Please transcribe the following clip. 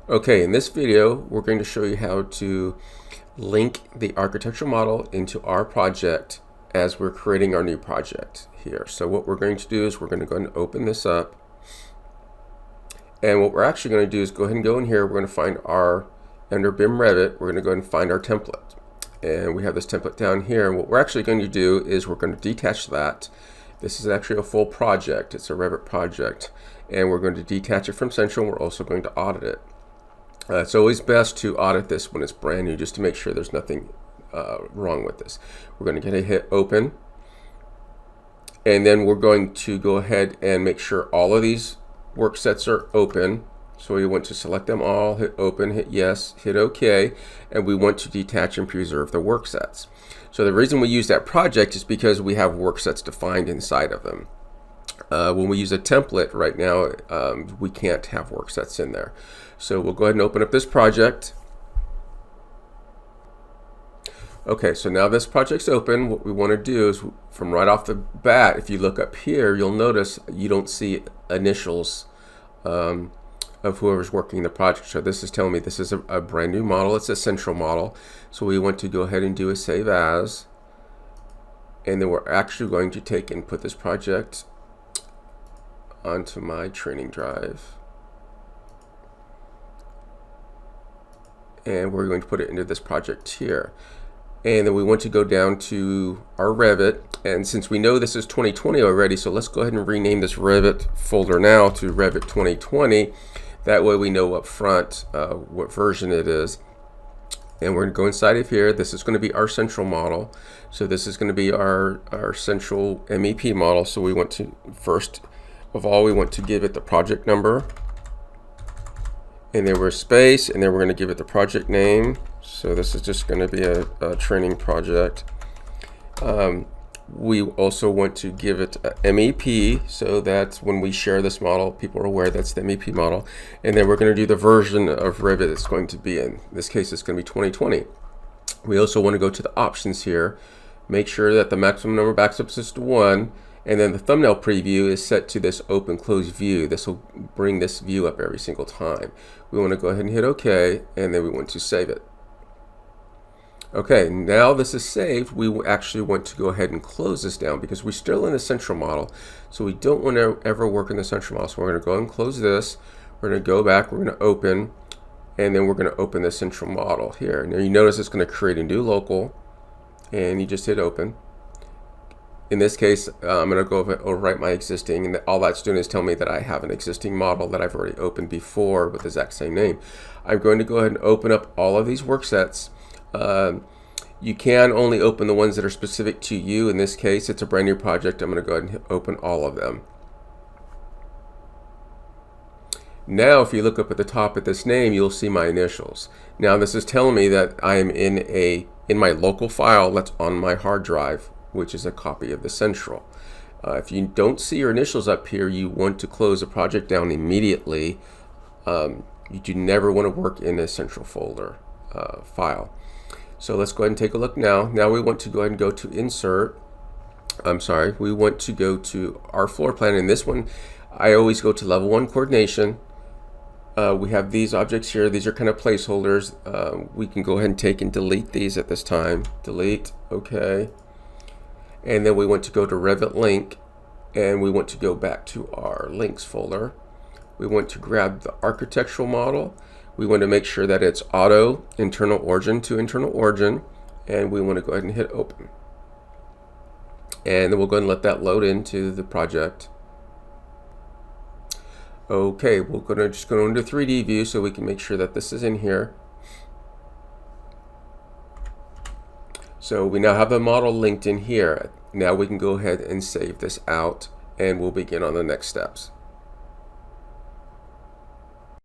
Okay, in this video, we're going to show you how to link the architectural model into our project as we're creating our new project here. So what we're going to do is we're going to go ahead and open this up. And what we're actually going to do is go ahead and go in here. We're going to find under BIM Revit, we're going to go ahead and find our template. And we have this template down here. And what we're actually going to do is we're going to detach that. This is actually a full project. It's a Revit project. And we're going to detach it from Central. We're also going to audit it. It's always best to audit this when it's brand new, just to make sure there's nothing wrong with this. We're going to hit open, and then we're going to go ahead and make sure all of these work sets are open. So we want to select them all, hit open, hit yes, hit OK, and we want to detach and preserve the work sets. So the reason we use that project is because we have work sets defined inside of them. When we use a template right now, we can't have work sets in there. So we'll go ahead and open up this project. Okay, so now this project's open. What we want to do is, from right off the bat, if you look up here, you'll notice you don't see initials of whoever's working the project. So this is telling me this is a brand new model. It's a central model. So we want to go ahead and do a save as. And then we're actually going to take and put this project onto my training drive. And we're going to put it into this project here. And then we want to go down to our Revit. And since we know this is 2020 already, so let's go ahead and rename this Revit folder now to Revit 2020. That way we know up front what version it is. And we're going to go inside of here. This is going to be our central model. So this is going to be our central MEP model. So we want to, first of all, we want to give it the project number. And then we're space, and then we're going to give it the project name. So this is just going to be a training project. We also want to give it a MEP, so that when we share this model, people are aware that's the MEP model. And then we're going to do the version of Revit it's going to be in. In this case, it's going to be 2020. We also want to go to the options here, make sure that the maximum number of backups is to 1. And then the thumbnail preview is set to this open close view. This will bring this view up every single time. We want to go ahead and hit OK, and then we want to save it. Okay, now this is saved. We actually want to go ahead and close this down because we're still in the central model. So we don't want to ever work in the central model. So we're going to go and close this. We're going to go back. We're going to open, and then we're going to open the central model here. Now you notice it's going to create a new local, and you just hit open. In this case, I'm going to go overwrite my existing, and all that's doing is tell me that I have an existing model that I've already opened before with the exact same name. I'm going to go ahead and open up all of these work sets. You can only open the ones that are specific to you. In this case, it's a brand new project. I'm going to go ahead and open all of them. Now, if you look up at the top at this name, you'll see my initials. Now, this is telling me that I am in my local file that's on my hard drive, which is a copy of the central. If you don't see your initials up here, you want to close the project down immediately. You do never want to work in a central folder file. So let's go ahead and take a look now. Now we want to go ahead and go to insert. We want to go to our floor plan. In this one, I always go to level 1 coordination. We have these objects here. These are kind of placeholders. We can go ahead and take and delete these at this time. Delete, okay. And then we want to go to Revit link, and we want to go back to our links folder. We want to grab the architectural model. We want to make sure that it's auto internal origin to internal origin, and we want to go ahead and hit open. And then we'll go ahead and let that load into the project. Okay, we're just go into 3D view so we can make sure that this is in here. So we now have the model linked in here. Now we can go ahead and save this out, and we'll begin on the next steps.